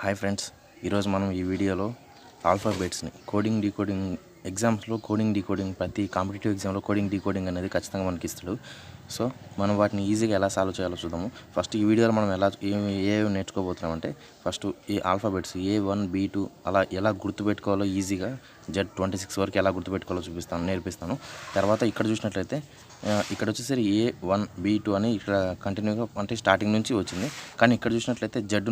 Hi friends, ఈరోజు మనం ఈ వీడియోలో ఆల్ఫాబెట్స్ని కోడింగ్ డీకోడింగ్ ఎగ్జామ్స్లో కోడింగ్ డీకోడింగ్ ప్రతి కాంపిటేటివ్ ఎగ్జామ్లో కోడింగ్ డీకోడింగ్ అనేది ఖచ్చితంగా మనకి ఇస్తాడు. సో మనం వాటిని ఈజీగా ఎలా సాల్వ్ చేయాలో చూద్దాము. ఫస్ట్ ఈ వీడియోలో మనం ఏవి నేర్చుకోబోతున్నామంటే ఫస్ట్ ఈ ఆల్ఫాబెట్స్ A1 B2 అలా ఎలా గుర్తుపెట్టుకోవాలో ఈజీగా Z26 వరకు ఎలా గుర్తుపెట్టుకోవాలో నేర్పిస్తాను. తర్వాత ఇక్కడ చూసినట్లయితే ఇక్కడ వచ్చేసరి A1 B2 అని ఇక్కడ కంటిన్యూగా అంటే స్టార్టింగ్ నుంచి వచ్చింది. కానీ ఇక్కడ చూసినట్లయితే జెడ్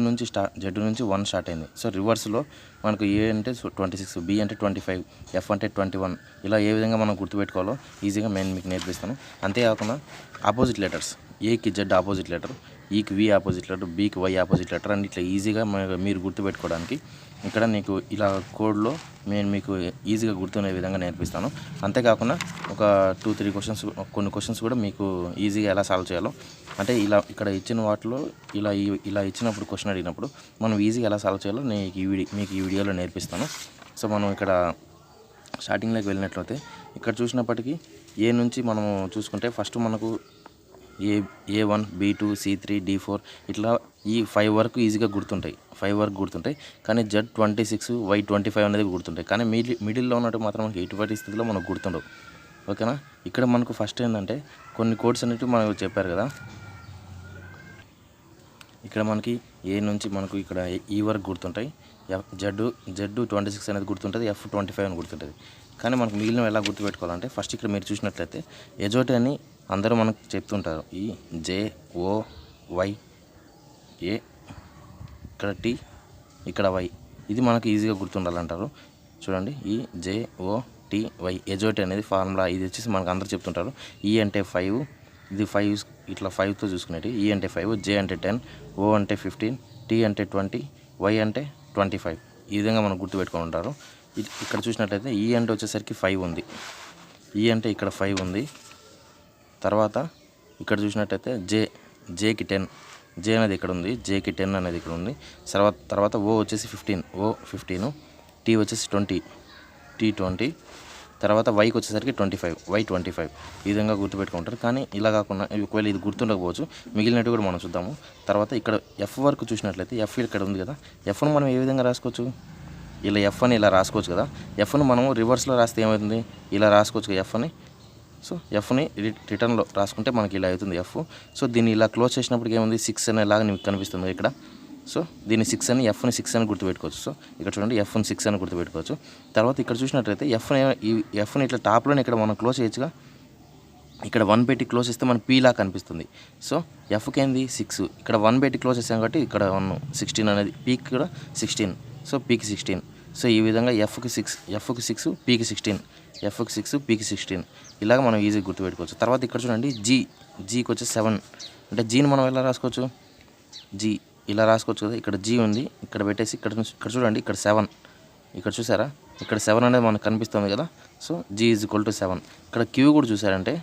నుంచి 1 స్టార్ట్ అయింది. సో రివర్స్లో మనకు A అంటే 26, B అంటే 25, F అంటే 21 ఇలా ఏ విధంగా మనం గుర్తుపెట్టుకోవాలో ఈజీగా నేను మీకు నేర్పిస్తాను. అంతేకాకుండా ఆపోజిట్ లెటర్స్, ఏకి జెడ్ ఆపోజిట్ లెటర్, ఈకి వి ఆపోజిట్ లెటర్, బీకి వై ఆపోజిట్ లెటర్ అని ఇట్లా ఈజీగా మీరు గుర్తుపెట్టుకోవడానికి ఇక్కడ నీకు ఇలా కోడ్లో నేను మీకు ఈజీగా గుర్తునే విధంగా నేర్పిస్తాను. అంతేకాకుండా ఒక 2-3 క్వశ్చన్స్, కొన్ని క్వశ్చన్స్ కూడా మీకు ఈజీగా ఎలా సాల్వ్ చేయాలో అంటే ఇలా ఇక్కడ ఇచ్చిన వాటిలో ఇలా ఇచ్చినప్పుడు క్వశ్చన్ అడిగినప్పుడు మనం ఈజీగా ఎలా సాల్వ్ చేయాలో మీకు ఈ వీడియోలో నేర్పిస్తాను. సో మనం ఇక్కడ స్టార్టింగ్లోకి వెళ్ళినట్లయితే ఇక్కడ చూసినప్పటికీ ఏ నుంచి మనము చూసుకుంటే ఫస్ట్ మనకు A1 B2 C3 D4 ఇట్లా ఈ 5 వరకు ఈజీగా గుర్తుంటాయి. 5 వరకు గుర్తుంటాయి. కానీ Z26 Y25 అనేది గుర్తుంటాయి. కానీ మిడిల్లో ఉన్నట్టు మాత్రం మనకి ఎటువంటి పరిస్థితుల్లో మనకు గుర్తుండవు. ఓకేనా. ఇక్కడ మనకు ఫస్ట్ ఏంటంటే కొన్ని కోడ్స్ అనేవి మనకు చెప్పారు కదా. ఇక్కడ మనకి ఏ నుంచి మనకు ఇక్కడ ఈ వరకు గుర్తుంటాయి. Z26 అనేది గుర్తుంటుంది, F25 అని గుర్తుంటుంది. కానీ మనకు మిగిలిన ఎలా గుర్తుపెట్టుకోవాలంటే ఫస్ట్ ఇక్కడ మీరు చూసినట్లయితే ఎజోటి అని అందరూ మనకు చెప్తుంటారు. ఈ JOY ఏ, ఇక్కడ T, ఇక్కడ Y, ఇది మనకు ఈజీగా గుర్తుండాలంటారు. చూడండి, ఈ JOTY ఎజోటి అనేది ఫార్ములా. ఇది వచ్చేసి మనకు అందరూ చెప్తుంటారు. ఈ అంటే 5, ఇది 5 ఇట్లా 5తో చూసుకునేది. ఈ అంటే 5, J అంటే 10, O అంటే 15, T అంటే 20, Y అంటే 25. ఈ విధంగా మనం గుర్తుపెట్టుకొని ఉంటారు. ఇక్కడ చూసినట్లయితే ఈ అంటే వచ్చేసరికి 5 ఉంది. ఈ అంటే ఇక్కడ 5 ఉంది. తర్వాత ఇక్కడ చూసినట్లయితే జేకి 10, జే అనేది ఇక్కడ ఉంది, జేకి 10 అనేది ఇక్కడ ఉంది. తర్వాత ఓ వచ్చేసి 15, ఓ 15, టీ వచ్చేసి 20, టీ 20. తర్వాత వైకి వచ్చేసరికి 25, వై 25. ఈ విధంగా గుర్తుపెట్టుకుంటారు. కానీ ఇలా కాకుండా ఒకవేళ ఇది గుర్తుండకపోవచ్చు, మిగిలినట్టు కూడా మనం చూద్దాము. తర్వాత ఇక్కడ ఎఫ్ వరకు చూసినట్లయితే ఎఫ్ ఇక్కడ ఉంది కదా. ఎఫ్ను మనం ఏ విధంగా రాసుకోవచ్చు? ఇలా ఎఫ్ అని ఇలా రాసుకోవచ్చు కదా. ఎఫ్ను మనం రివర్స్లో రాస్తే ఏమవుతుంది? ఇలా రాసుకోవచ్చు కదా ఎఫ్ అని. సో ఎఫ్ని రిటర్న్లో రాసుకుంటే మనకి ఇలా అవుతుంది ఎఫ్. సో దీన్ని ఇలా క్లోజ్ చేసినప్పటికి ఏముంది? 6 అనేలాగా మీకు కనిపిస్తుంది ఇక్కడ. సో దీన్ని 6 అని, ఎఫ్ని 6 అని గుర్తుపెట్టుకోవచ్చు. సో ఇక్కడ చూడండి, ఎఫ్ని 6 అని గుర్తుపెట్టుకోవచ్చు. తర్వాత ఇక్కడ చూసినట్లయితే ఎఫ్ని ఇట్లా టాప్లోనే ఇక్కడ మనం క్లోజ్ చేయొచ్చుగా. ఇక్కడ 1 పెట్టి క్లోజ్ చేస్తే మన పీ లా కనిపిస్తుంది. సో ఎఫ్కి ఏంది 6, ఇక్కడ 1 పెట్టి క్లోజ్ చేసాం కాబట్టి ఇక్కడ 1, 16 అనేది, పీకి కూడా 16, సో పీకి 16. సో ఈ విధంగా ఎఫ్కి 6, పీకి 16, ఎఫ్కి 6, పీకి 16 ఇలాగ మనం ఈజీగా గుర్తుపెట్టుకోవచ్చు. తర్వాత ఇక్కడ చూడండి, జీకి వచ్చి 7 అంటే జీని మనం ఎలా రాసుకోవచ్చు? జీ ఇలా రాసుకోవచ్చు కదా. ఇక్కడ జీ ఉంది, ఇక్కడ పెట్టేసి ఇక్కడ చూడండి, ఇక్కడ 7, ఇక్కడ చూసారా, ఇక్కడ 7 అనేది మనకు కనిపిస్తుంది కదా. So G = 7. ఇక్కడ క్యూ కూడా చూసారంటే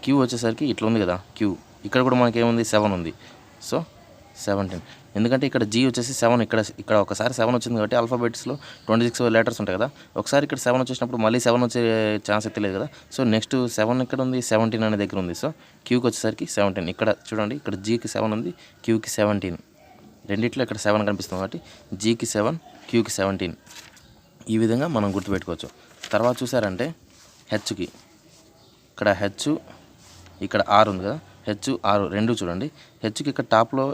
క్యూ వచ్చేసరికి ఇట్లా ఉంది కదా క్యూ. ఇక్కడ కూడా మనకి ఏముంది? 7 ఉంది. సో 17. ఎందుకంటే ఇక్కడ G వచ్చేసి 7, ఇక్కడ ఒకసారి 7 వచ్చింది కాబట్టి ఆల్ఫాబెట్స్లో 26 లెటర్స్ ఉంటాయి కదా. ఒకసారి ఇక్కడ 7 వచ్చేసినప్పుడు మళ్ళీ 7 వచ్చే ఛాన్స్ అయితే లేదు కదా. సో నెక్స్ట్ 7 ఇక్కడ ఉంది, 17 అనే దగ్గర ఉంది. సో క్యూకి వచ్చేసరికి 17. ఇక్కడ చూడండి, ఇక్కడ Gకి 7 ఉంది, క్యూకి 17. రెండిట్లో ఇక్కడ 7 కనిపిస్తుంది కాబట్టి Gకి 7, క్యూకి 17. ఈ విధంగా మనం గుర్తుపెట్టుకోవచ్చు. తర్వాత చూసారంటే హెచ్కి ఇక్కడ హెచ్, ఇక్కడ ఆర్ ఉంది కదా. హెచ్ ఆర్ రెండు చూడండి. హెచ్కి ఇక్కడ టాప్లో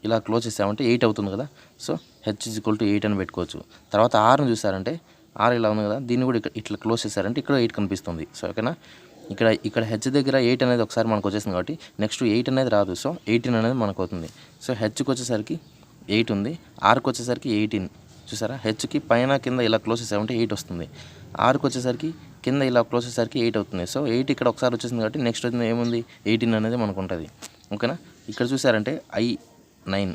ఇలా క్లోజ్ చేసామంటే 8 అవుతుంది కదా. సో H = 8 అని పెట్టుకోవచ్చు. తర్వాత ఆర్ని చూసారంటే ఆర్ ఇలా ఉంది కదా, దీన్ని కూడా ఇట్లా క్లోజ్ చేశారంటే ఇక్కడ 8 కనిపిస్తుంది. సో ఓకేనా. ఇక్కడ హెచ్ దగ్గర 8 అనేది ఒకసారి మనకు వచ్చేసింది కాబట్టి నెక్స్ట్ 8 అనేది రాదు. సో 18 అనేది మనకు అవుతుంది. సో హెచ్కి వచ్చేసరికి 8 ఉంది, ఆర్కి వచ్చేసరికి 18. చూసారా, హెచ్కి పైన కింద ఇలా క్లోజ్ చేసామంటే 8 వస్తుంది. ఆర్కి వచ్చేసరికి కింద ఇలా క్లోజ్ చేసేసరికి 8 అవుతుంది. సో 8 ఇక్కడ ఒకసారి వచ్చేసింది కాబట్టి నెక్స్ట్ ఏముంది? 18 అనేది మనకు ఉంటుంది. ఓకేనా. ఇక్కడ చూసారంటే I9,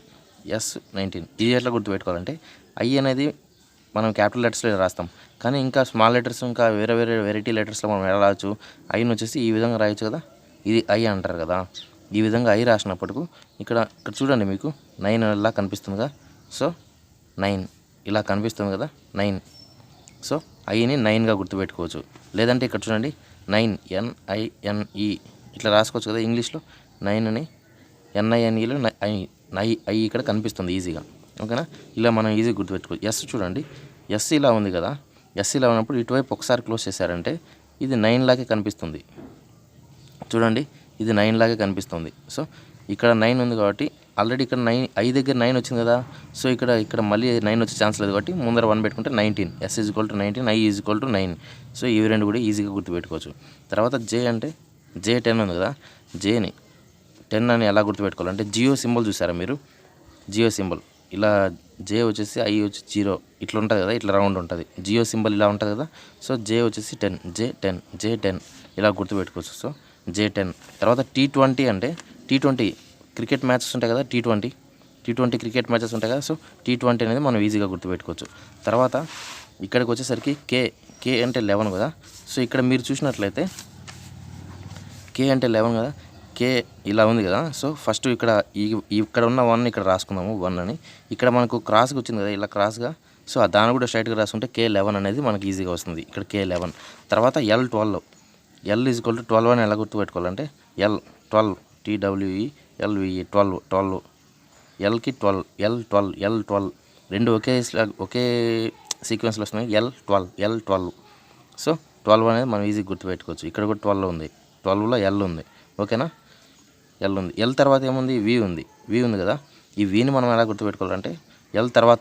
S19 ఇది ఎట్లా గుర్తుపెట్టుకోవాలంటే ఐ అనేది మనం క్యాపిటల్ లెటర్స్లో రాస్తాం. కానీ ఇంకా స్మాల్ లెటర్స్, ఇంకా వేరే వెరైటీ లెటర్స్లో మనం ఎలా రాయచ్చు? ఐని వచ్చేసి ఈ విధంగా రాయొచ్చు కదా. ఇది ఐ అంటారు కదా. ఈ విధంగా ఐ రాసినప్పటికు ఇక్కడ చూడండి, మీకు 9 ఇలా కనిపిస్తుందిగా. సో 9 ఇలా కనిపిస్తుంది కదా, 9. సో ఐని 9గా గుర్తుపెట్టుకోవచ్చు. లేదంటే ఇక్కడ చూడండి, 9 NINE ఇట్లా రాసుకోవచ్చు కదా. ఇంగ్లీష్లో 9 అని NINEలో ఐ ఇక్కడ కనిపిస్తుంది ఈజీగా. ఓకేనా. ఇలా మనం ఈజీగా గుర్తుపెట్టుకోవచ్చు. ఎస్ చూడండి, ఎస్ ఇలా ఉంది కదా, ఎస్ ఇలా ఉన్నప్పుడు ఇటువైపు ఒకసారి క్లోజ్ చేశారంటే ఇది 9 లాగే కనిపిస్తుంది. చూడండి, ఇది 9 లాగే కనిపిస్తుంది. సో ఇక్కడ 9 ఉంది కాబట్టి ఆల్రెడీ ఇక్కడ 9 ఐ దగ్గర 9 వచ్చింది కదా. సో ఇక్కడ మళ్ళీ 9 వచ్చే ఛాన్స్ లేదు కాబట్టి ముందర 1 పెట్టుకుంటే 19, S is equal to 19, I is equal to 9. So ఇవి రెండు కూడా ఈజీగా గుర్తుపెట్టుకోవచ్చు. తర్వాత జే అంటే జే 10 ఉంది కదా, జేని 10 అని ఎలా గుర్తుపెట్టుకోవాలంటే జియో సింబల్ చూసారా మీరు, జియో సింబల్ ఇలా జే వచ్చేసి ఐ వచ్చి 0 ఇట్లా ఉంటుంది కదా, ఇట్లా రౌండ్ ఉంటుంది. జియో సింబల్ ఇలా ఉంటుంది కదా. సో జే వచ్చేసి 10, జే 10 ఇలా గుర్తుపెట్టుకోవచ్చు. సో జే 10. తర్వాత T20 అంటే T20 క్రికెట్ మ్యాచెస్ ఉంటాయి కదా, T20 క్రికెట్ మ్యాచెస్ ఉంటాయి కదా. సో T20 అనేది మనం ఈజీగా గుర్తుపెట్టుకోవచ్చు. తర్వాత ఇక్కడికి వచ్చేసరికి కే అంటే 11 కదా. సో ఇక్కడ మీరు చూసినట్లయితే కే అంటే 11 కదా, కే ఇలా ఉంది కదా. సో ఫస్ట్ ఇక్కడ ఉన్న 1 ఇక్కడ రాసుకుందాము, 1 అని. ఇక్కడ మనకు క్రాస్గా వచ్చింది కదా, ఇలా క్రాస్గా. సో దాన్ని కూడా స్ట్రైట్గా రాసుకుంటే K11 అనేది మనకి ఈజీగా వస్తుంది. ఇక్కడ K11. తర్వాత L12, L is equal to 12 అని ఎలా గుర్తుపెట్టుకోవాలంటే L12, TWELVE 12, ఎల్కి 12, L12 రెండు ఒకే సీక్వెన్స్లో వస్తున్నాయి. L12. సో 12 అనేది మనం ఈజీగా గుర్తుపెట్టుకోవచ్చు. ఇక్కడ కూడా 12 ఉంది, 12లో L ఉంది. ఓకేనా, L ఉంది. L తర్వాత ఏముంది, V ఉంది కదా. ఈ Vని మనం ఎలా గుర్తుపెట్టుకోవాలంటే L తర్వాత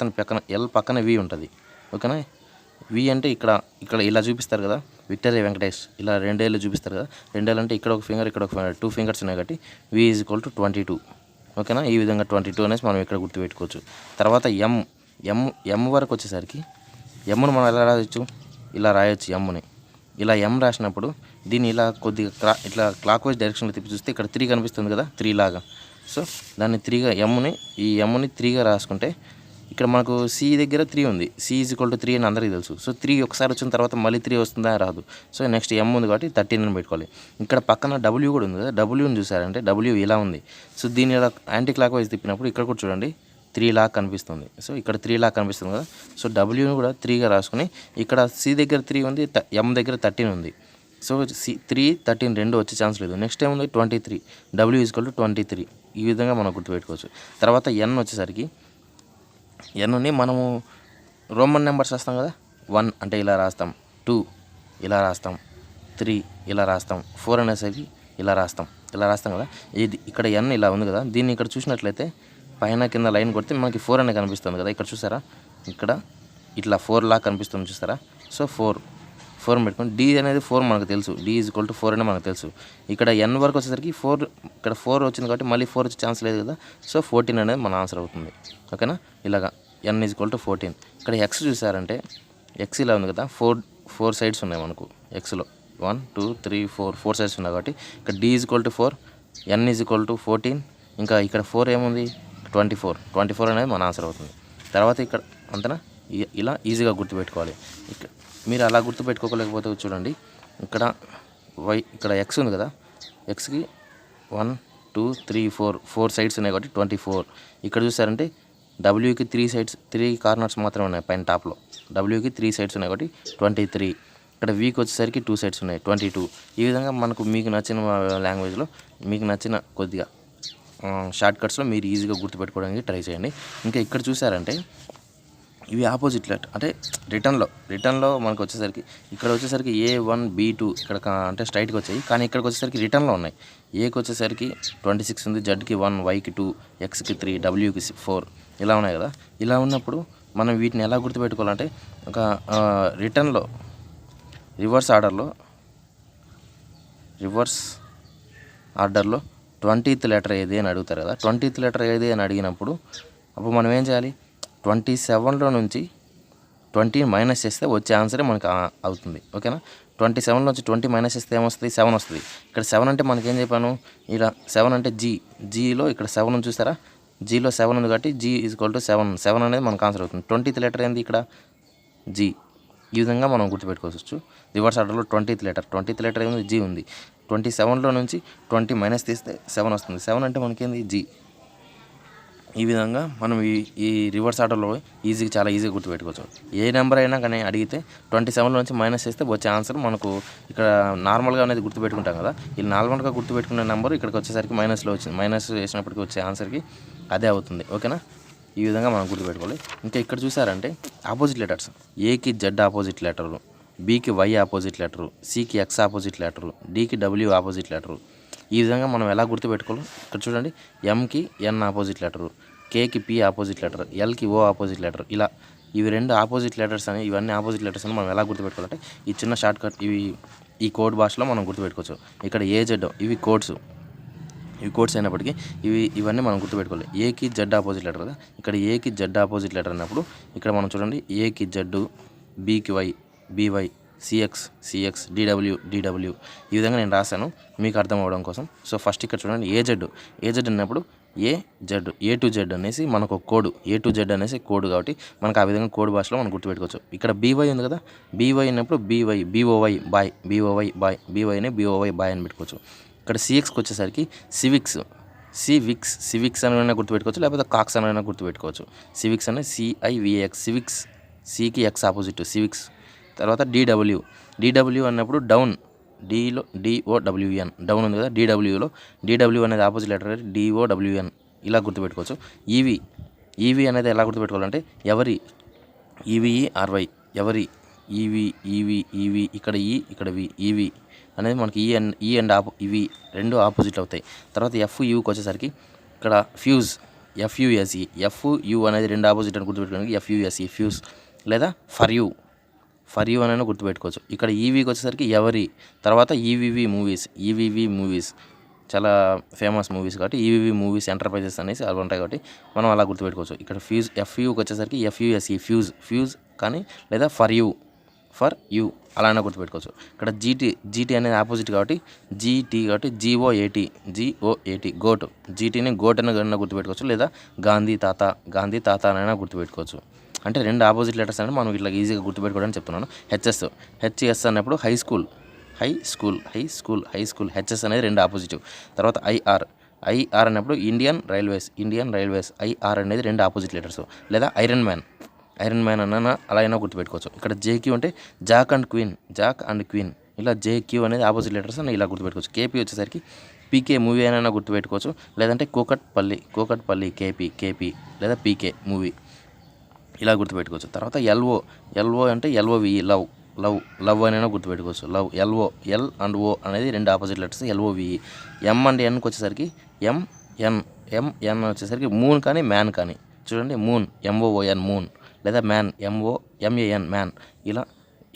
పక్కన V ఉంటుంది. ఓకేనా. V అంటే ఇక్కడ ఇలా చూపిస్తారు కదా, విక్టరీ వెంకటేష్ ఇలా 2 ఏళ్ళు చూపిస్తారు కదా. 2 ఏళ్ళు అంటే ఇక్కడ ఒక ఫింగర్, ఇక్కడ ఒక ఫింగర్, 2 ఫింగర్స్ ఉన్నాయి కాబట్టి V ఈజ్ ఈక్వల్ టు 22. ఓకేనా. ఈ విధంగా 22 అనేసి మనం ఇక్కడ గుర్తుపెట్టుకోవచ్చు. తర్వాత M వరకు వచ్చేసరికి Mను మనం ఎలా రాయొచ్చు, ఇలా రాయొచ్చు. Mని ఇలా M రాసినప్పుడు దీన్ని ఇలా కొద్దిగా ఇట్లా క్లాక్ వైజ్ డైరెక్షన్లో తిప్పి చూస్తే ఇక్కడ 3 కనిపిస్తుంది కదా, 3 లాగా. సో దాన్ని 3గా Mని 3గా రాసుకుంటే ఇక్కడ మనకు C దగ్గర 3 ఉంది. C ఈజ్ ఈక్వల్ టు 3 అని అందరికీ తెలుసు. సో 3 ఒకసారి వచ్చిన తర్వాత మళ్ళీ 3 వస్తుందా, రాదు. సో నెక్స్ట్ M ఉంది కాబట్టి 13 అని పెట్టుకోవాలి. ఇక్కడ పక్కన W కూడా ఉంది కదా, Wని చూసారంటే W ఇలా ఉంది. సో దీన్ని ఇలా యాంటీ క్లాక్ వైజ్ తిప్పినప్పుడు ఇక్కడ కూడా చూడండి 3 లాగా కనిపిస్తుంది. సో ఇక్కడ 3 లాగా కనిపిస్తుంది కదా. సో Wని కూడా 3గా రాసుకుని ఇక్కడ C దగ్గర 3 ఉంది, M దగ్గర 13 ఉంది. సో 3, 13 రెండు వచ్చే ఛాన్స్ లేదు. నెక్స్ట్ ఏముంది 23, W ఈజ్ ఈక్వల్ టు 23. ఈ విధంగా మనం గుర్తుపెట్టుకోవచ్చు. తర్వాత N వచ్చేసరికి Nని మనము రోమన్ నెంబర్స్ రాస్తాం కదా, 1 అంటే ఇలా రాస్తాం, 2 ఇలా రాస్తాం, 3 ఇలా రాస్తాం, 4 అనేసరికి ఇలా రాస్తాం కదా. ఇక్కడ N ఇలా ఉంది కదా. దీన్ని ఇక్కడ చూసినట్లయితే పైన కింద లైన్ కొడితే మనకి 4 అనే కనిపిస్తుంది కదా. ఇక్కడ చూసారా, ఇక్కడ ఇట్లా 4 లాగా కనిపిస్తుంది చూసారా. సో 4 పెట్టుకోండి. D అనేది 4 మనకు తెలుసు, D ఈజ్ ఈక్వల్ టు 4 అని మనకు తెలుసు. ఇక్కడ N వరకు వచ్చేసరికి 4, ఇక్కడ 4 వచ్చింది కాబట్టి మళ్ళీ 4 వచ్చే ఛాన్స్ లేదు కదా. సో 14 అనేది మన ఆన్సర్ అవుతుంది. ఓకేనా. ఇలాగా N ఈజ్ ఈక్వల్ టు 14. ఇక్కడ X చూసారంటే X ఇలా ఉంది కదా, 4 సైడ్స్ ఉన్నాయి మనకు Xలో, 1 2 3 4 సైడ్స్ ఉన్నాయి కాబట్టి ఇక్కడ D is equal to 4, N is equal to 14. ఇంకా ఇక్కడ 4 ఏముంది, 24 అనేది మన ఆన్సర్ అవుతుంది. తర్వాత ఇక్కడ అంతనా ఇలా ఈజీగా గుర్తుపెట్టుకోవాలి. మీరు అలా గుర్తుపెట్టుకోలేకపోతే చూడండి, ఇక్కడ X ఉంది కదా, Xకి 1 2 3 4 సైడ్స్ ఉన్నాయి కాబట్టి 24. ఇక్కడ చూసారంటే Wకి 3 కార్నర్స్ మాత్రమే ఉన్నాయి పైన టాప్లో. Wకి 3 సైడ్స్ ఉన్నాయి కాబట్టి 23. ఇక్కడ Vకి వచ్చేసరికి 2 సైడ్స్ ఉన్నాయి, 22. ఈ విధంగా మనకు మీకు నచ్చిన లాంగ్వేజ్లో మీకు నచ్చిన కొద్దిగా షార్ట్ కట్స్లో మీరు ఈజీగా గుర్తుపెట్టుకోవడానికి ట్రై చేయండి. ఇంకా ఇక్కడ చూసారంటే ఇవి ఆపోజిట్ అంటే రిటర్న్లో మనకు వచ్చేసరికి ఇక్కడ వచ్చేసరికి A1 B2 ఇక్కడ అంటే స్ట్రైట్గా వచ్చాయి, కానీ ఇక్కడికి వచ్చేసరికి రిటర్న్లో ఉన్నాయి. Aకి వచ్చేసరికి 26 ఉంది, Zకి 1, Yకి 2, Xకి 3, Wకి 4 ఇలా ఉన్నాయి కదా. ఇలా ఉన్నప్పుడు మనం వీటిని ఎలా గుర్తుపెట్టుకోవాలంటే ఒక రిటర్న్లో రివర్స్ ఆర్డర్లో 20th లెటర్ ఏది అని అడుగుతారు కదా. 20th లెటర్ ఏది అని అడిగినప్పుడు అప్పుడు మనం ఏం చేయాలి, 27లో నుంచి 20 మైనస్ చేస్తే వచ్చే ఆన్సరే మనకు అవుతుంది. ఓకేనా. 27లో నుంచి 20 మైనస్ చేస్తే ఏమొస్తుంది, 7 వస్తుంది. ఇక్కడ 7 అంటే మనకేం చెప్పాను, ఇలా 7 అంటే జీలో ఇక్కడ 7 ఉంది చూసారా, జీలో 7 ఉంది కాబట్టి G ఈజ్ ఈక్వల్ టు 7 అనేది మనకు ఆన్సర్ అవుతుంది. 20th లెటర్ ఏంది ఇక్కడ G. ఈ విధంగా మనం గుర్తుపెట్టుకోవచ్చు. రివర్స్ ఆర్డర్లో 20th లెటర్ ఏముంది, G ఉంది. 27లో నుంచి 20 మైనస్ తీస్తే 7 వస్తుంది. 7 అంటే మనకేంది G. ఈ విధంగా మనం ఈ రివర్స్ ఆర్డర్లో చాలా ఈజీగా గుర్తుపెట్టుకోవచ్చు. ఏ నెంబర్ అయినా కానీ అడిగితే 27లో నుంచి మైనస్ చేస్తే వచ్చే ఆన్సర్ మనకు ఇక్కడ నార్మల్గా అనేది గుర్తుపెట్టుకుంటాం కదా. ఈ నార్మల్గా గుర్తుపెట్టుకునే నెంబర్ ఇక్కడికి వచ్చేసరికి మైనస్లో వచ్చింది, మైనస్ వేసినప్పటికీ వచ్చే ఆన్సర్కి అదే అవుతుంది. ఓకేనా. ఈ విధంగా మనం గుర్తుపెట్టుకోవాలి. ఇంకా ఇక్కడ చూసారంటే ఆపోజిట్ లెటర్స్, ఏకి జెడ్ ఆపోజిట్ లెటరు, బీకి వై ఆపోజిట్ లెటరు, సికి ఎక్స్ ఆపోజిట్ లెటరు, డికి డబ్ల్యూ ఆపోజిట్ లెటరు. ఈ విధంగా మనం ఎలా గుర్తుపెట్టుకోవాలి, ఇక్కడ చూడండి ఎంకి ఎన్ ఆపోజిట్ లెటరు, కేకి పి ఆపోజిట్ లెటర్, ఎల్కి ఓ ఆపోజిట్ లెటర్. ఇలా ఇవి రెండు ఆపోజిట్ లెటర్స్ అని, ఇవన్నీ ఆపోజిట్ లెటర్స్ అని మనం ఎలా గుర్తుపెట్టుకోవాలంటే ఈ చిన్న షార్ట్ కట్ ఈ కోడ్ భాషలో మనం గుర్తుపెట్టుకోవచ్చు. ఇక్కడ ఏజెడ్ ఇవి కోడ్స్ అయినప్పటికీ ఇవన్నీ మనం గుర్తుపెట్టుకోవాలి. ఏకి జెడ్ ఆపోజిట్ లెటర్ కదా, ఇక్కడ ఏకి జెడ్ ఆపోజిట్ లెటర్ అన్నప్పుడు ఇక్కడ మనం చూడండి ఏకి జెడ్, బీకి వై, బీవై, సిఎక్స్, డిడబ్ల్యూ ఈ విధంగా నేను రాశాను మీకు అర్థం అవ్వడం కోసం. సో ఫస్ట్ ఇక్కడ చూడండి ఏజెడ్ అన్నప్పుడు ఏ టు జెడ్ అనేసి మనకు ఒక కోడ్, ఏ టు జెడ్ అనేసి కోడ్ కాబట్టి మనకు ఆ విధంగా కోడ్ భాషలో మనం గుర్తుపెట్టుకోవచ్చు. ఇక్కడ బీవై ఉంది కదా, బీవై అన్నప్పుడు బీఓవై బాయ్, బీవైని బీఓవై బాయ్ అని పెట్టుకోవచ్చు. ఇక్కడ సిఎక్స్కి వచ్చేసరికి సివిక్స్ అని గుర్తుపెట్టుకోవచ్చు, లేకపోతే కాక్స్ అని గుర్తుపెట్టుకోవచ్చు. సివిక్స్ అనే సిఐవిఎక్స్, సివిక్స్, సికి ఎక్స్ ఆపోజిట్ సివిక్స్. తర్వాత డిడబ్ల్యూ అన్నప్పుడు డౌన్, డిలో డిఓడబ్ల్యూఎన్, డౌన్ ఉంది కదా, డిడబ్ల్యూ అనేది ఆపోజిట్ లెటర్ డిఓడబ్ల్యూఎన్ ఇలా గుర్తుపెట్టుకోవచ్చు. ఈవీ అనేది ఎలా గుర్తుపెట్టుకోవాలంటే ఎవరి, ఈవీఈఆర్వై ఎవరి, ఈవీ ఇక్కడ ఇక్కడ ఈవీ అనేది మనకి ఈ అండ్ ఇవి రెండు ఆపోజిట్ అవుతాయి. తర్వాత ఎఫ్యూకి వచ్చేసరికి ఇక్కడ ఫ్యూజ్, ఎఫ్యూఎస్ఈ, ఎఫ్యూ అనేది రెండు ఆపోజిట్ అని గుర్తుపెట్టుకోవడానికి ఎఫ్యూఎస్ఈ ఫ్యూజ్, లేదా ఫర్ యూ అని గుర్తుపెట్టుకోవచ్చు. ఇక్కడ ఈవీకి వచ్చేసరికి ఎవరి, తర్వాత ఈవీవి మూవీస్ చాలా ఫేమస్ మూవీస్ కాబట్టి ఈవీవి మూవీస్ ఎంటర్ప్రైజెస్ అనేసి అవి ఉంటాయి కాబట్టి మనం అలా గుర్తుపెట్టుకోవచ్చు. ఇక్కడ ఎఫ్యూకి వచ్చేసరికి ఎఫ్యూఎస్ఈ ఫ్యూజ్ కానీ, లేదా ఫర్ యూ అలా అయినా గుర్తుపెట్టుకోవచ్చు. ఇక్కడ జీటీ అనేది ఆపోజిట్ కాబట్టి జీఓఏటీ గోట్, జీటీని గోట్ అని గుర్తుపెట్టుకోవచ్చు, లేదా గాంధీ తాత అనైనా గుర్తుపెట్టుకోవచ్చు. అంటే రెండు ఆపోజిట్ లెటర్స్ అని మనం ఇట్లా ఈజీగా గుర్తుపెట్టుకోవడానికి చెప్తున్నాను. హెచ్ఎస్ అన్నప్పుడు హై స్కూల్ హెచ్ఎస్ అనేది రెండు ఆపోజిటివ్. తర్వాత ఐఆర్ అన్నప్పుడు ఇండియన్ రైల్వేస్ ఐఆర్ అనేది రెండు ఆపోజిట్ లెటర్స్, లేదా ఐరన్ మ్యాన్ అన్న అలా అయినా గుర్తుపెట్టుకోవచ్చు. ఇక్కడ జేక్యూ అంటే జాక్ అండ్ క్వీన్ ఇలా జేక్యూ అనేది ఆపోజిట్ లెటర్స్ అని ఇలా గుర్తుపెట్టుకోవచ్చు. కేపీ వచ్చేసరికి పీకే మూవీ అయినా గుర్తుపెట్టుకోవచ్చు, లేదంటే కూకట్పల్లి కేపీ లేదా పీకే మూవీ ఇలా గుర్తుపెట్టుకోవచ్చు. తర్వాత ఎల్ఓ అంటే ఎల్ఓవి లవ్ అని గుర్తుపెట్టుకోవచ్చు. ఎల్ అండ్ ఓ అనేది రెండు opposite letters L O V E. M and ఎన్కి వచ్చేసరికి ఎంఎన్ వచ్చేసరికి మూన్ కానీ మ్యాన్ కానీ. చూడండి మూన్ ఎంఓఓఎన్ మూన్, లేదా మ్యాన్ ఎంఏఎన్ మ్యాన్. ఇలా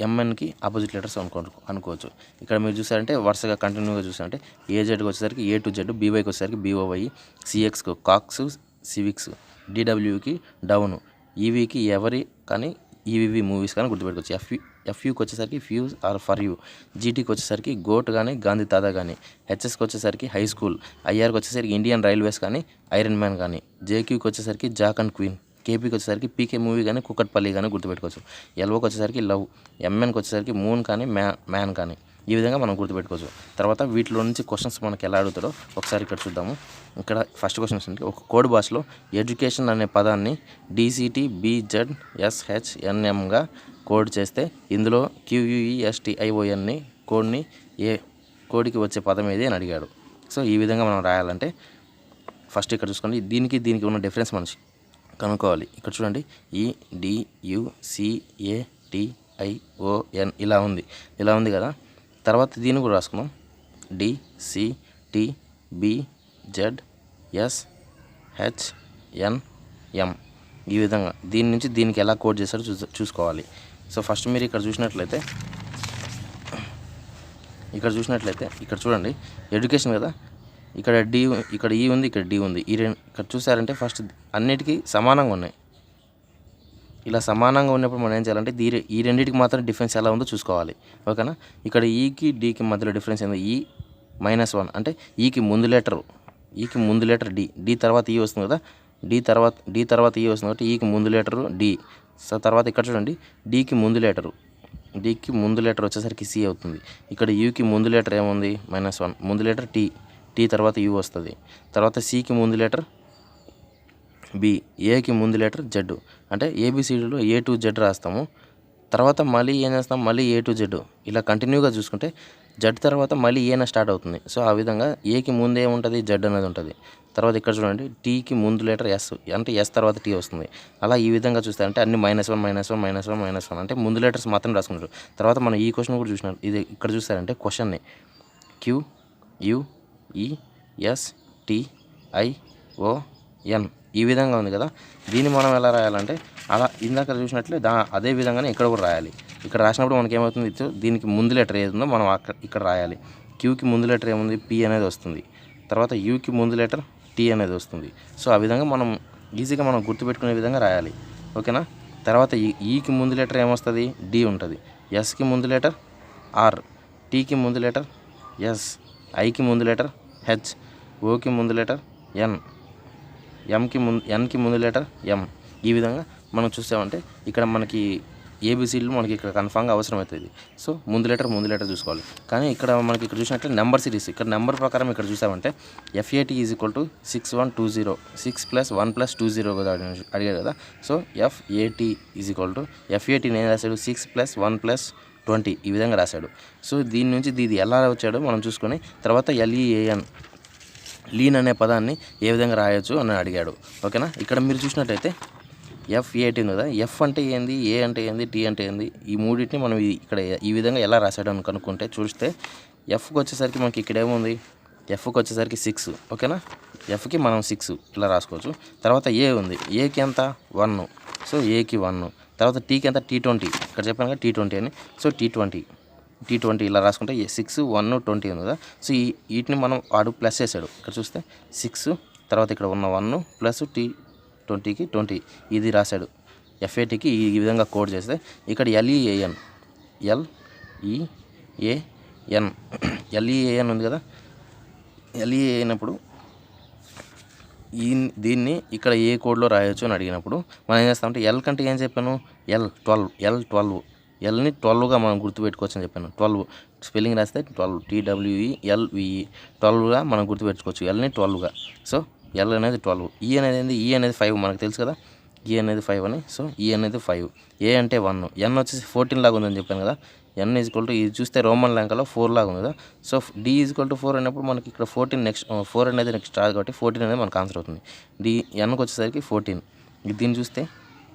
ఎంఎన్కి ఆపోజిట్ లెటర్స్ అనుకోవచ్చు. ఇక్కడ మీరు చూసారంటే వరుసగా కంటిన్యూగా చూసారంటే ఏజెడ్కి వచ్చేసరికి ఏ టు జెడ్, బీవైకి వచ్చేసరికి బీఓవై, సిఎక్స్కి కాక్స్ సివిక్స్, డిడబ్ల్యూకి డౌన్, ఈవీకి ఎవరి కానీ ఈవీవి మూవీస్ కానీ గుర్తుపెట్టుకోవచ్చు. ఎఫ్యూకి వచ్చేసరికి ఫ్యూజ్ ఆర్ ఫర్ యూ, జీటీకి వచ్చేసరికి గోట్ కానీ గాంధీ తాత కానీ, హెచ్ఎస్కి వచ్చేసరికి హై స్కూల్, ఐఆర్కి వచ్చేసరికి ఇండియన్ రైల్వేస్ కానీ ఐరన్ మ్యాన్ కానీ, జేక్యూకి వచ్చేసరికి జాక్ అండ్ క్వీన్, కేపీకి వచ్చేసరికి పీకే మూవీ కానీ కూకట్పల్లి కానీ గుర్తుపెట్టుకోవచ్చు. ఎల్ఓకి వచ్చేసరికి లవ్, ఎంఎన్కి వచ్చేసరికి మూన్ కానీ మ్యాన్ కానీ. ఈ విధంగా మనం గుర్తుపెట్టుకోవచ్చు. తర్వాత వీటిలో నుంచి క్వశ్చన్స్ మనకి ఎలా అడుగుతారో ఒకసారి ఇక్కడ చూద్దాము. ఇక్కడ ఫస్ట్ క్వశ్చన్స్ అంటే ఒక కోడ్ భాషలో ఎడ్యుకేషన్ అనే పదాన్ని DCTBZSHNMగా కోడ్ చేస్తే ఇందులో QUESTION కోడ్ని కోడ్కి వచ్చే పదం ఏది అని అడిగాడు. సో ఈ విధంగా మనం రాయాలంటే ఫస్ట్ ఇక్కడ చూసుకోండి, దీనికి ఉన్న డిఫరెన్స్ మనం కనుక్కోవాలి. ఇక్కడ చూడండి EDUCATION ఇలా ఉంది కదా. తర్వాత దీన్ని కూడా రాసుకున్నాం DCTBZSHNM ఈ విధంగా. దీని నుంచి దీనికి ఎలా కోడ్ చేస్తారో చూసుకోవాలి. సో ఫస్ట్ మీరు ఇక్కడ చూసినట్లయితే ఇక్కడ చూడండి ఎడ్యుకేషన్ కదా, ఇక్కడ ఈ ఉంది, ఇక్కడ డి ఉంది. ఇక్కడ చూసారంటే ఫస్ట్ అన్నిటికీ సమానంగా ఉన్నాయి. ఇలా సమానంగా ఉన్నప్పుడు మనం ఏం చేయాలంటే ఈ రెండింటికి మాత్రం డిఫరెన్స్ ఎలా ఉందో చూసుకోవాలి. ఓకేనా. ఇక్కడ ఈకి డికి మధ్యలో డిఫరెన్స్ ఏందో E-1 అంటే ఈకి ముందు లెటర్ డి తర్వాత ఈ వస్తుంది కదా, డి తర్వాత ఈ వస్తుంది కాబట్టి ఈకి ముందు లెటరు డి. సో తర్వాత ఇక్కడ చూడండి డికి ముందు లెటర్ వచ్చేసరికి సి అవుతుంది. ఇక్కడ యూకి ముందు లెటర్ ఏముంది -1, ముందు లెటర్ టీ తర్వాత యూ వస్తుంది. తర్వాత సికి ముందు లెటర్ బి, ఏకి ముందు లెటర్ జెడ్. అంటే ఏబిసిడిలో A to Z రాస్తాము. తర్వాత మళ్ళీ ఏం చేస్తాం, మళ్ళీ A to Z ఇలా కంటిన్యూగా చూసుకుంటే జెడ్ తర్వాత మళ్ళీ ఏనా స్టార్ట్ అవుతుంది. సో ఆ విధంగా ఏకి ముందే ఉంటుంది జెడ్ అనేది ఉంటుంది. తర్వాత ఇక్కడ చూడండి టీకి ముందు లెటర్ ఎస్, అంటే ఎస్ తర్వాత టీ వస్తుంది. అలా ఈ విధంగా చూస్తే అంటే అన్ని -1 అంటే ముందు లెటర్స్ మాత్రం రాసుకుంటారు. తర్వాత మనం ఈ క్వశ్చన్ కూడా చూసినారు. ఇది ఇక్కడ చూస్తారంటే క్వశ్చన్ని QUESTION ఈ విధంగా ఉంది కదా. దీన్ని మనం ఎలా రాయాలంటే అలా ఇందాక చూసినట్లే అదే విధంగానే ఇక్కడ కూడా రాయాలి. ఇక్కడ రాసినప్పుడు మనకి ఏమవుతుంది, దీనికి ముందు లెటర్ ఏది ఉందో మనం ఇక్కడ రాయాలి. క్యూకి ముందు లెటర్ ఏముంది, పి అనేది వస్తుంది. తర్వాత యూకి ముందు లెటర్ టీ అనేది వస్తుంది. సో ఆ విధంగా మనం ఈజీగా మనం గుర్తుపెట్టుకునే విధంగా రాయాలి. ఓకేనా. తర్వాత ఈకి ముందు లెటర్ ఏమొస్తుంది, డి ఉంటుంది. ఎస్కి ముందు లెటర్ ఆర్, టీకి ముందు లెటర్ ఎస్, ఐకి ముందు లెటర్ హెచ్, ఓకి ముందు లెటర్ ఎన్, ఎన్కి ముందు లెటర్ ఎం. ఈ విధంగా మనం చూసామంటే ఇక్కడ మనకి ఏబిసిడీలు మనకి ఇక్కడ కన్ఫామ్గా అవసరం అవుతుంది. సో ముందు లెటర్ చూసుకోవాలి. కానీ ఇక్కడ మనకి ఇక్కడ చూసినట్లే నెంబర్ సిరీస్, ఇక్కడ నెంబర్ ప్రకారం ఇక్కడ చూసామంటే FAT = 6120, 6 + 1 + 20 కదా అడిగారు కదా. సో FAT నేను రాశాడు 6 + 1 + 20 ఈ విధంగా రాశాడు. సో దీని నుంచి ఇది ఎలా వచ్చాడో మనం చూసుకొని తర్వాత లీన్ అనే పదాన్ని ఏ విధంగా రాయొచ్చు అని అడిగాడు. ఓకేనా. ఇక్కడ మీరు చూసినట్టయితే FAT కదా, ఎఫ్ అంటే ఏంది, ఏ అంటే ఏంది, టీ అంటే ఏంది, ఈ మూడింటిని మనం ఇక్కడ ఈ విధంగా ఎలా రాశాడు అని కనుక్కుంటే చూస్తే ఎఫ్కి వచ్చేసరికి మనకి ఇక్కడ ఏముంది, ఎఫ్కి వచ్చేసరికి 6. ఓకేనా. ఎఫ్కి మనం 6 ఇలా రాసుకోవచ్చు. తర్వాత ఏ ఉంది, ఏకి ఎంత 1, సో ఏకి 1. తర్వాత టీకి ఎంత T20, ఇక్కడ చెప్పాను కదా T20 అని, సో T20 ఇలా రాసుకుంటే 6, 1, 20 ఉంది కదా. సో వీటిని మనం వాడు ప్లస్ చేశాడు. ఇక్కడ చూస్తే 6 తర్వాత ఇక్కడ ఉన్న 1 ప్లస్ T20కి 20 ఇది రాశాడు. FATకి ఈ విధంగా కోడ్ చేస్తే ఇక్కడ LEAN ఉంది కదా. LEAN అయినప్పుడు దీన్ని ఇక్కడ ఏ కోడ్లో రాయొచ్చు అని అడిగినప్పుడు మనం ఏం చేస్తామంటే ఎల్ కంటే ఏం చెప్పాను, L12 ఎల్ని 12గా మనం గుర్తుపెట్టుకోవచ్చు అని చెప్పాను. 12 స్పెల్లింగ్ రాస్తే 12 TWELVE 12గా మనం గుర్తుపెట్టుకోవచ్చు, ఎల్ని 12గా. సో ఎల్ అనేది 12, ఈ అనేది 5 మనకు తెలుసు కదా, ఈ అనేది 5 అని. సో ఈ అనేది 5, ఏ అంటే 1, ఎన్ వచ్చేసి 14 లాగా ఉందని చెప్పాను కదా. ఎన్ = ఇది చూస్తే రోమన్ ల్యాంకలో 4 లాగా ఉంది కదా. సో D = 4 అయినప్పుడు మనకి ఇక్కడ 14 నెక్స్ట్ 4 అనేది నెక్స్ట్ రాదు కాబట్టి 14 అనేది మనకు ఆన్సర్ అవుతుంది. ఎన్కి వచ్చేసరికి 14. దీన్ని చూస్తే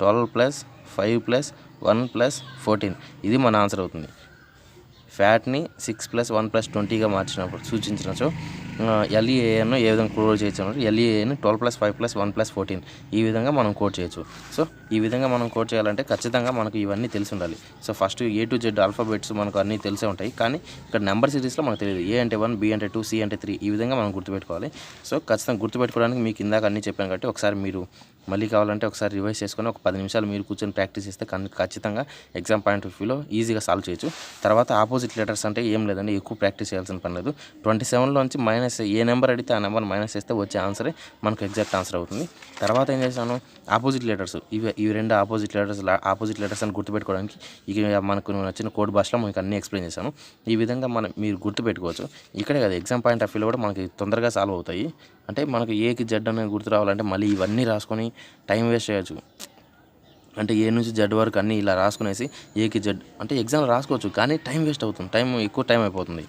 12 + 5 + 1 + 14 ఇది మన ఆన్సర్ అవుతుంది. ఫ్యాట్ని 6 + 1 + 20గా మార్చినప్పుడు సూచించినచో LEAN ఏ విధంగా కోడ్ చేయొచ్చు అన్నట్టు LEAN 12 + 5 + 1 + 14 ఈ విధంగా మనం కోడ్ చేయొచ్చు. సో ఈ విధంగా మనం కోడ్ చేయాలంటే ఖచ్చితంగా మనకు ఇవన్నీ తెలిసి ఉండాలి. So first A to Z alphabets మనకు అన్నీ తెలిసే ఉంటాయి. కానీ ఇక్కడ నెంబర్ సిరీస్లో మనకు తెలియదు. A అంటే 1, B అంటే 2, C అంటే 3 ఈ విధంగా మనం గుర్తుపెట్టుకోవాలి. సో ఖచ్చితంగా గుర్తుపెట్టుకోవడానికి మీకు ఇందాక అన్నీ చెప్పాను కాబట్టి ఒకసారి మీరు మళ్ళీ కావాలంటే ఒకసారి రివైజ్ చేసుకొని ఒక 10 నిమిషాలు మీరు కూర్చొని ప్రాక్టీస్ చేస్తే ఖచ్చితంగా ఎగ్జామ్ పాయింట్ ఆఫ్ వ్యూలో ఈజీగా సాల్వ్ చేయొచ్చు. తర్వాత ఆపోజిట్ లెటర్స్ అంటే ఏం లేదండి, ఎక్కువ ప్రాక్టీస్ చేయాల్సిన పని లేదు. 27లోంచి ఏ నెంబర్ అడిగితే ఆ నెంబర్ మైనస్ చేస్తే వచ్చే ఆన్సరే మనకు ఎగ్జాక్ట్ ఆన్సర్ అవుతుంది. తర్వాత ఏం చేశాను, ఆపోజిట్ లెటర్స్ ఇవి రెండు ఆపోజిట్ లెటర్స్ అని గుర్తుపెట్టుకోవడానికి ఇక మనకు నచ్చిన కోడ్ భాషలో మనకు అన్నీ ఎక్స్ప్లెయిన్ చేశాను. ఈ విధంగా మీరు గుర్తుపెట్టుకోవచ్చు. ఇక్కడే కదా ఎగ్జామ్ పాయింట్ ఆఫ్ వ్యూలో కూడా మనకి తొందరగా సాల్వ్ అవుతాయి. అంటే మనకు ఏకి జెడ్ అనేది గుర్తు రావాలంటే మళ్ళీ ఇవన్నీ రాసుకొని టైం వేస్ట్ చేయొచ్చు. అంటే ఏ నుంచి జెడ్ వరకు అన్నీ ఇలా రాసుకునేసి ఏకి జెడ్ అంటే ఎగ్జామ్ రాసుకోవచ్చు, కానీ టైం వేస్ట్ అవుతుంది, ఎక్కువ టైం అయిపోతుంది.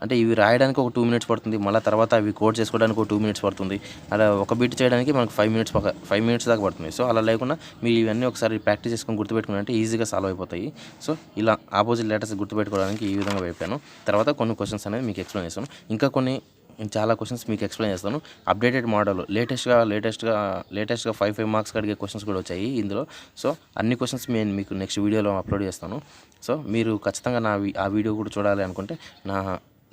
అంటే ఇవి రాయడానికి ఒక 2 minutes పడుతుంది, మళ్ళీ తర్వాత అవి కోడ్ చేసుకోవడానికి ఒక 2 minutes పడుతుంది. అలా ఒక బిట్ చేయడానికి మనకు 5 minutes దాకా పడుతుంది. సో అలా లేకుండా మీరు ఇవన్నీ ఒకసారి ప్రాక్టీస్ చేసుకొని గుర్తుపెట్టుకున్నారంటే ఈజీగా సాల్వ్ అయిపోతాయి. సో ఇలా ఆపోజిట్ లెటర్స్ గుర్తుపెట్టుకోవడానికి ఈ విధంగా చెప్పాను. తర్వాత కొన్ని క్వశ్చన్స్ అనేది మీకు ఎక్స్ప్లెయిన్ చేస్తాను. ఇంకా చాలా క్వశ్చన్స్ మీకు ఎక్స్ప్లెయిన్ చేస్తాను. అప్డేటెడ్ మోడల్ లేటెస్ట్గా 5 మార్క్స్ అడిగే క్వశ్చన్స్ కూడా వచ్చాయి ఇందులో. సో అన్ని క్వశ్చన్స్ నేను మీకు నెక్స్ట్ వీడియోలో అప్లోడ్ చేస్తాను. సో మీరు ఖచ్చితంగా ఆ వీడియో కూడా చూడాలి అనుకుంటే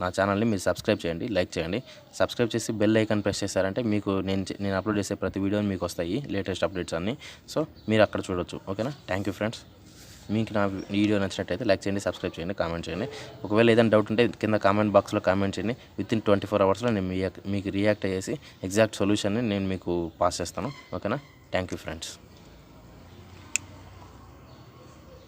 నా ఛానల్ని మీరు సబ్స్క్రైబ్ చేయండి, లైక్ చేయండి. సబ్స్క్రైబ్ చేసి బెల్ ఐకాన్ ప్రెస్ చేశారంటే మీకు నేను అప్లోడ్ చేసే ప్రతి వీడియోని మీకు వస్తాయి, లేటెస్ట్ అప్డేట్స్ అన్నీ. సో మీరు అక్కడ చూడొచ్చు. ఓకేనా. Thank you friends. మీకు నా వీడియో నచ్చినట్టయితే లైక్ చేయండి, సబ్స్క్రైబ్ చేయండి, కామెంట్ చేయండి. ఒకవేళ ఏదైనా డౌట్ ఉంటే కింద కామెంట్ బాక్స్లో కామెంట్ చేయండి. వితిన్ 24 hours నేను మీకు రియాక్ట్ అయ్యేసి ఎగ్జాక్ట్ సొల్యూషన్ని నేను మీకు పాస్ చేస్తాను. ఓకేనా. Thank you friends.